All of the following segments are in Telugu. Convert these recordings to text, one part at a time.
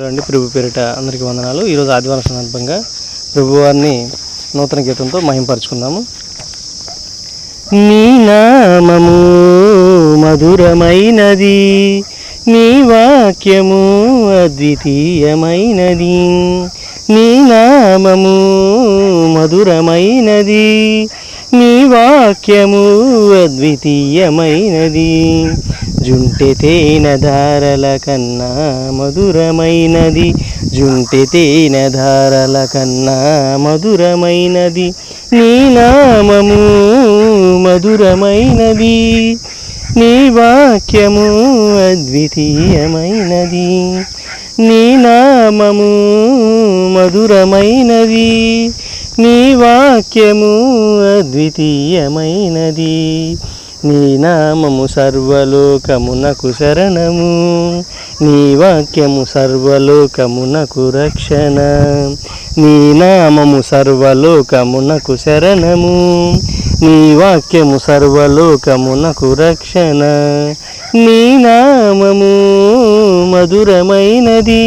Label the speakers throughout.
Speaker 1: అండి ప్రభు పేరిట అందరికీ వందనాలు. ఈరోజు ఆదివారం సందర్భంగా ప్రభువారిని నూతన గీతంతో మహింపరుచుకుందాము. నీ నామము మధురమైనది, నీ వాక్యము అద్వితీయమైనది. నీ నామము మధురమైనది, నీ వాక్యము అద్వితీయమైనది. జుంటె తేనె ధారల కన్నా మధురమైనది, జుంటె తేనె ధారల కన్నా మధురమైనది. నీ నామము మధురమైనది, నీ వాక్యము అద్వితీయమైనది. నీ నామము మధురమైనది, నీ వాక్యము అద్వితీయమైనది. నీ నామము సర్వలోకమునకు శరణము, నీ వాక్యము సర్వలోకమునకు రక్షణ. నీ నామము సర్వలోకమునకు శరణము, నీ వాక్యము సర్వలోకమునకు రక్షణ. నీ నామము మధురమైనది,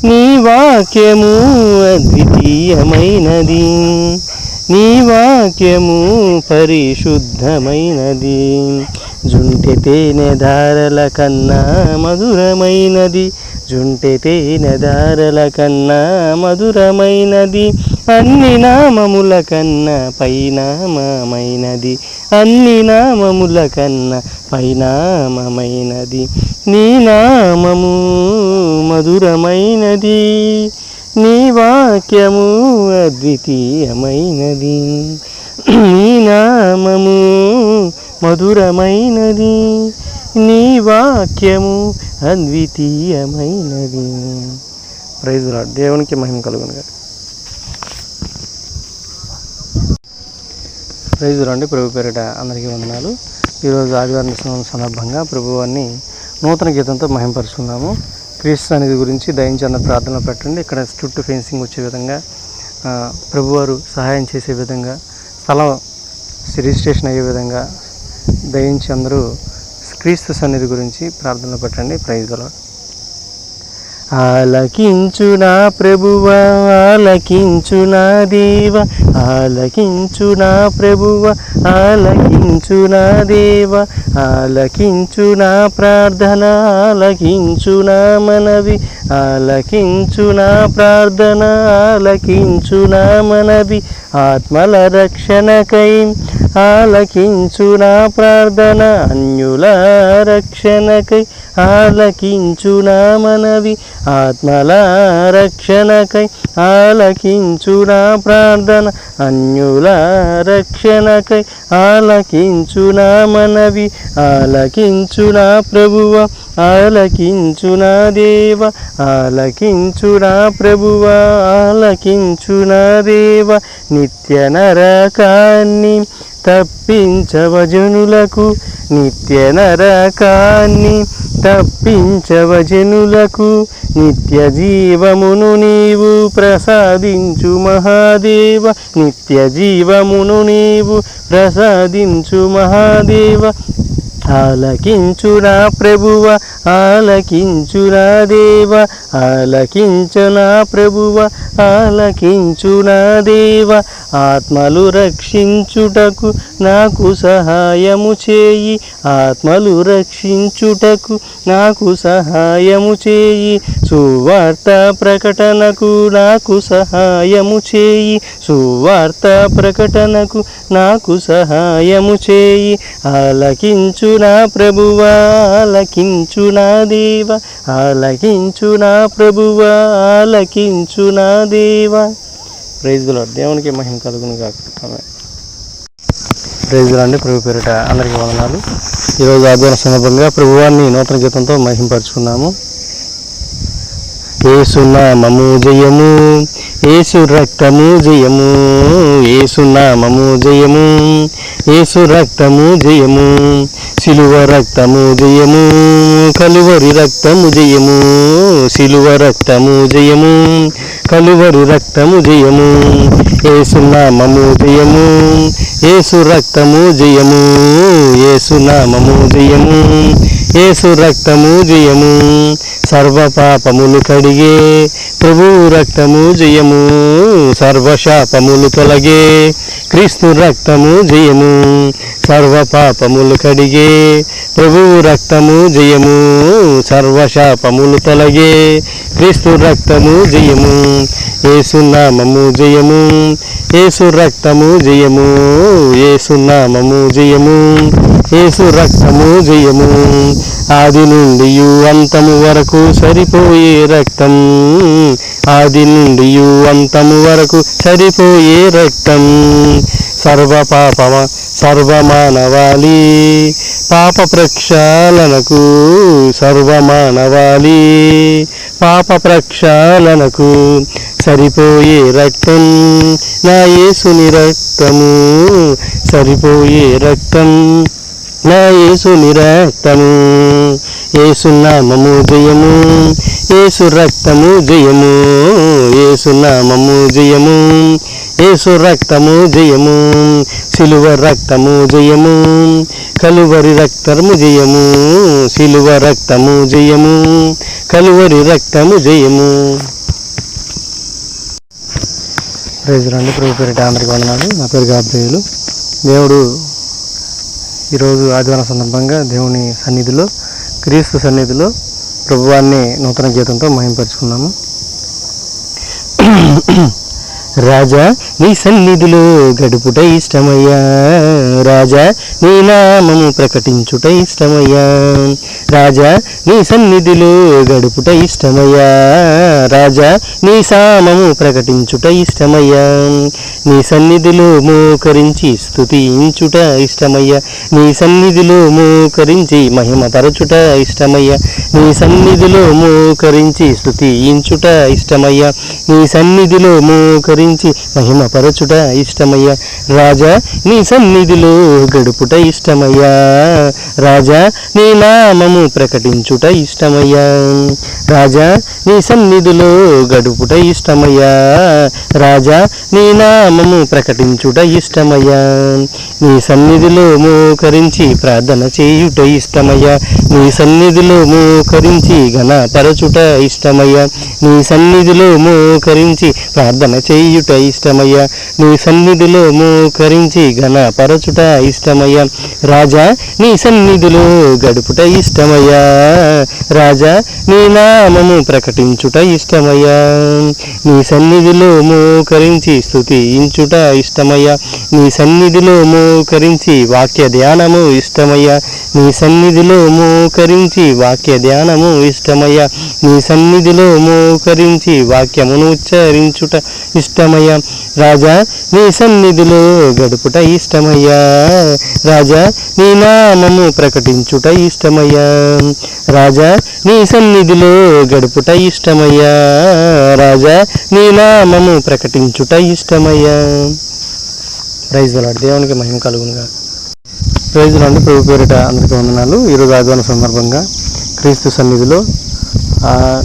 Speaker 1: నీ వాక్యము అద్వితీయమైనది. నీ వాక్యము పరిశుద్ధమైనది, జుంటె తేనె ధారల కన్నా మధురమైనది, జుంటె తేనె ధారల కన్నా మధురమైనది. అన్ని నామముల కన్నా పైనామమైనది, అన్ని నామముల కన్నా పైనామమైనది. నీ నామము మధురమైనది, నీ వాక్యము అద్వితీయమైనది. నీ నామము మధురమైనది, నీ వాక్యము అద్వితీయమైనది. Praise the lord. దేవునికి మహిమ కలుగునుగాక. Praise the lord. ప్రభు పేరిట అందరికీ వందనాలు. ఈరోజు ఆదివారం సందర్భంగా ప్రభువాన్ని నూతన గీతంతో మహింపరుచుకుందాము. క్రీస్తు అనేది గురించి దయించన్న ప్రార్థనలు పెట్టండి. ఇక్కడ చుట్టూ ఫెన్సింగ్ వచ్చే విధంగా ప్రభువారు సహాయం చేసే విధంగా స్థలం రిజిస్ట్రేషన్ అయ్యే విధంగా దయించి అందరూ క్రీస్తు సన్నిధి గురించి ప్రార్థనలు పెట్టండి. Praise the Lord. ఆలకించు నా ప్రభువ, ఆలకించు నా దేవ, ఆలకించు నా ప్రభువ, ఆలకించు నా దేవ, ఆలకించు నా ప్రార్థన, ఆలకించు నా మనవి, ఆలకించు నా ప్రార్థన, ఆలకించు నా మనవి. ఆత్మల రక్షణకై ఆలకించు నా ప్రార్థన, అన్యుల రక్షణకై ఆలకించు నా మనవి. ఆత్మల రక్షణకై ఆలకించు నా ప్రార్థన, అన్యుల రక్షణకై ఆలకించు నా మనవి. ఆలకించు నా ప్రభువ, ఆలకించు నా దేవ, ఆలకించు నా ప్రభువ, ఆలకించు నా దేవ. నిత్య నరకాన్ని తప్పించవజనులకు, నిత్య నరకాన్ని తప్పించవజనులకు, నిత్య జీవమును నీవు ప్రసాదించు మహాదేవ, నిత్య జీవమును నీవు ప్రసాదించు మహాదేవ. ఆలకించు నా ప్రభువ, ఆలకించు నా దేవ, ఆలకించు నా ప్రభువ, ఆలకించు నా దేవ. ఆత్మలు రక్షించుటకు నాకు సహాయము చేయి, ఆత్మలు రక్షించుటకు నాకు సహాయము చేయి. సువార్త ప్రకటనకు నాకు సహాయము చేయి, సువార్త ప్రకటనకు నాకు సహాయము చేయి. ఆలకించు నా ప్రభువ, ఆలకించు నా దేవ, ఆలకించు నా ప్రభువ, ఆలకించు నా దేవ. Praise the lord. దేవునికి మహిమ కలుగునుగాక. ఆమేన్. Praise the lord. ప్రభు పేరిట అందరికీ వందనాలు. ఈరోజు ఆదివారం సందర్భంగా ప్రభువాన్ని నూతన గీతంతో మహింపరుచుకున్నాము. యేసు నామము జయము, యేసు రక్తము జయము, యేసు నామము జయము, యేసు రక్తము జయము, సిలువ రక్తము జయము, కలువరి రక్తము జయము, సిలువ రక్తము జయము, కలువరి రక్తము జయము, యేసు నామము జయము, యేసు రక్తము జయము, యేసు నామము జయము, యేసు రక్తము జయము, సర్వ పాపములు కడిగే ప్రభువు రక్తము జయము, సర్వశాపములు తొలగే క్రీస్తు రక్తము జయము, సర్వ పాపములు కడిగే ప్రభువు రక్తము జయము, సర్వశాపములు తొలగే క్రీస్తు రక్తము జయము, యేసు నామము జయము, యేసు రక్తము జయము, యేసు నామము జయము, యేసు రక్తము జయము, ఆది నుండి అంతము వరకు సరిపోయే రక్తం, ఆది నుండి అంతము వరకు సరిపోయే రక్తం, సర్వమానవాళి పాప ప్రక్షాళనకు, సర్వమానవాళి పాప ప్రక్షాళనకు సరిపోయే రక్తం, నా యేసుని రక్తము, సరిపోయే రక్తం, నా యేసుని రక్తము, యేసు నామము జయము, యేసు రక్తము జయము, యేసు నామము జయము, యేసు రక్తము జయము, సిలువ రక్తము జయము, కలువరి రక్తము జయము, సిలువ రక్తము జయము, కలువరి రక్తము జయము. ప్రైజ్ రండి. ప్రభు పేరిట అందరికీ వందనాలు. నా పేరు గాబ్రియేలు. దేవుడు ఈరోజు ఆదివారం సందర్భంగా దేవుని సన్నిధిలో, క్రీస్తు సన్నిధిలో ప్రభువాన్ని నూతన గీతంతో మహింపరుచుకున్నాము. రాజా నీ సన్నిధిలో గడుపుట ఇష్టమయ్యా, రాజా నీ నామము ప్రకటించుట ఇష్టమయ్యా, రాజా నీ సన్నిధిలో గడుపుట ఇష్టమయ్యా, రాజా నీ సామము ప్రకటించుట ఇష్టమయ్యా, నీ సన్నిధిలో మోకరించి స్తుతించుట ఇష్టమయ్యా, నీ సన్నిధిలో మోకరించి మహిమపరచుట ఇష్టమయ్యా, నీ సన్నిధిలో మోకరించి స్తుతించుట ఇష్టమయ్యా, నీ సన్నిధిలో మోకరించి మహిమపరచుట ఇష్టమయ్యా, రాజా నీ సన్నిధిలో గడుపుట ఇష్టమయ్యా, రాజా నీ నామము ప్రకటించుట ఇష్టమయ్యా, రాజా నీ సన్నిధిలో గడుపుట ఇష్టమయ్యా, రాజా నీ నామము ప్రకటించుట ఇష్టమయ్యా, నీ సన్నిధిలో మోకరించి ప్రార్థన చేయుట ఇష్టమయ్యా, నీ సన్నిధిలో మోకరించి ఘనపరచుట ఇష్టమయ్యా, నీ సన్నిధిలో మోకరించి ప్రార్థన చేయుట ఇష్టమయ్యా, నీ సన్నిధిలో మోకరించి ఘనపరచుట ఇష్టమయ్యా, రాజా నీ సన్నిధిలో గడుపుట ఇష్టమయ్యా, రాజా నీ నామము ప్రకటించుట ఇష్టమయ్యా, నీ సన్నిధిలో మోకరించి స్తుతించుట ఇష్టమయ్యా, నీ సన్నిధిలో మోకరించి వాక్య ధ్యానము ఇష్టమయ్యా, నీ సన్నిధిలో మోకరించి వాక్య ధ్యానము ఇష్టమయ్యా, నీ సన్నిధిలో మోకరించి వాక్యమును ఉచ్చరించుట ఇష్టమయ్యా, రాజా నీ సన్నిధిలో గడుపుట ఇష్టమయ్యా, రాజా నీ నామము ప్రకటించుట ఇష్టమయ్యా, రాజా నీ సన్నిధిలో గడుపుట ఇష్టమయ్యా, రాజా నీ నామము ప్రకటించుట ఇష్టమయ్యా. Praise the lord. దేవునికి మహిమ కలుగునుగా. Praise the lord. ప్రభు పేరిట అందరికీ వందనాలు. ఈరోజు ఆదివారం సందర్భంగా క్రీస్తు సన్నిధిలో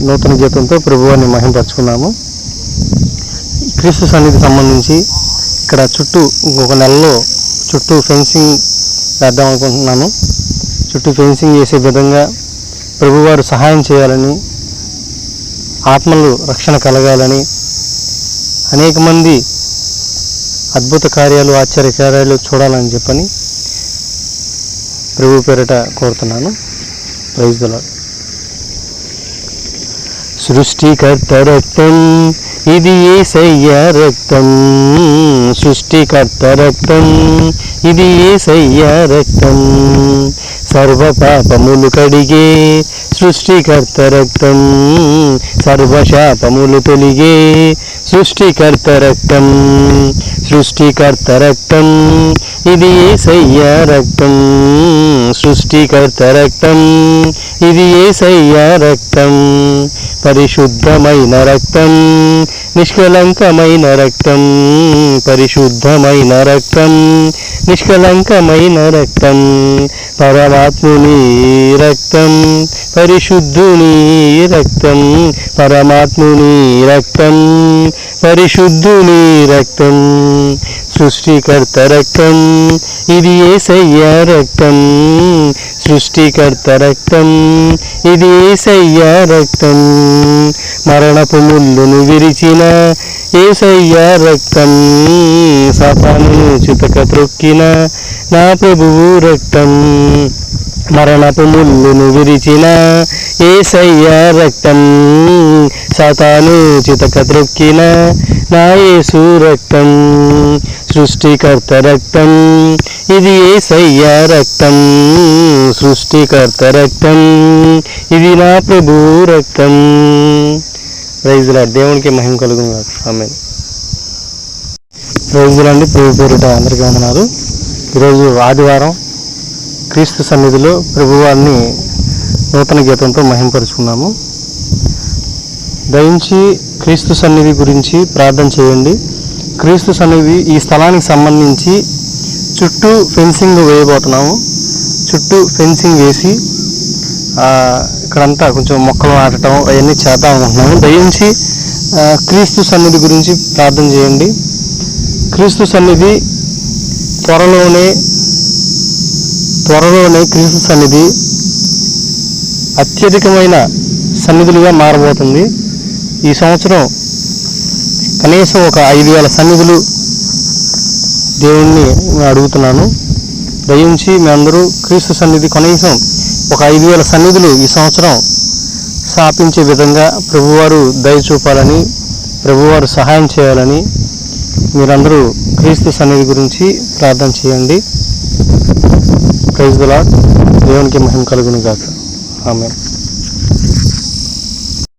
Speaker 1: నూతన గీతంతో ప్రభువాన్ని మహిమపరుచుకున్నాము. క్రీస్తు సన్నిధికి సంబంధించి ఇక్కడ చుట్టూ ఇంకొక నెలలో చుట్టూ ఫెన్సింగ్ వేద్దాం అనుకుంటున్నాను. చుట్టూ ఫెన్సింగ్ చేసే విధంగా ప్రభువారు సహాయం చేయాలని, ఆత్మలు రక్షణ కలగాలని, అనేక మంది అద్భుత కార్యాలు, ఆశ్చర్య కార్యాలు చూడాలని చెప్పని ప్రభు పేరిట కోరుతున్నాను. Praise the Lord. సృష్టికర్త రక్తం ఇది యేసయ్య రక్తం, సృష్టికర్త రక్తం ఇది యేసయ్య రక్తం, సర్వ పాపములు కడిగే సృష్టికర్త రక్తం, సర్వశాపములు తొలిగే సృష్టికర్త రక్తం, సృష్టికర్త రక్తం ఇది యేసయ్య రక్తం, సృష్టికర్త రక్తం. ఇది యేసయ్య రక్తం, పరిశుద్ధమైన రక్తం, నిష్కలంకమైన రక్తం, పరిశుద్ధమైన రక్తం, నిష్కలంకమైన రక్తం, పరమాత్ముని రక్తం, పరిశుద్ధుని రక్తం, పరమాత్ముని రక్తం, పరిశుద్ధుని రక్తం, సృష్టికర్త రక్తం. ఇది యేసయ్య రక్తం, సృష్టికర్త రక్తం. ఇది యేసయ్య రక్తం, మరణపు ముళ్ళును విరిచిన యేసయ్య రక్తం, సాతానును చితక త్రొక్కిన నా ప్రభువు రక్తం. మరణపు ముళ్ళును విరిచిన యేసయ్య రక్తం, సాతాను చితక త్రొక్కిన నా యేసు రక్తం, సృష్టికర్త రక్తం. ఇది యేసయ్య రక్తం, సృష్టికర్త రక్తం. ఇది నా ప్రభు రక్తం. Praise Lord. దేవునికి మహిమ కలుగును గాక. ఆమేన్. Praise lord. ప్రభు పేరిట అందరికీ వందనాలు. ఈరోజు ఆదివారం క్రీస్తు సన్నిధిలో ప్రభువారిని నూతన గీతంతో మహింపరుచుకున్నాము. దయించి క్రీస్తు సన్నిధి గురించి ప్రార్థన చేయండి. క్రీస్తు సన్నిధి ఈ స్థలానికి సంబంధించి చుట్టూ ఫెన్సింగ్ వేయబోతున్నాము. చుట్టూ ఫెన్సింగ్ వేసి ఇక్కడంతా కొంచెం మొక్కలు నాటడం అవన్నీ చేద్దాం అనుకుంటున్నాము. దయించి క్రీస్తు సన్నిధి గురించి ప్రార్థన చేయండి. క్రీస్తు సన్నిధి త్వరలోనే క్రీస్తు సన్నిధి అత్యధికమైన సన్నిధులుగా మారబోతుంది. ఈ సంవత్సరం కనీసం ఒక 5,000 సన్నిధులు దేవుణ్ణి అడుగుతున్నాను. దయించి మీ అందరూ క్రీస్తు సన్నిధి కనీసం ఒక 5,000 సన్నిధులు ఈ సంవత్సరం స్థాపించే విధంగా ప్రభువారు దయ చూపాలని, ప్రభువారు సహాయం చేయాలని మీరందరూ క్రీస్తు సన్నిధి గురించి ప్రార్థన చేయండి. Praise the lord. దేవునికి మహిమ కలుగును గాక. ఆమేన్.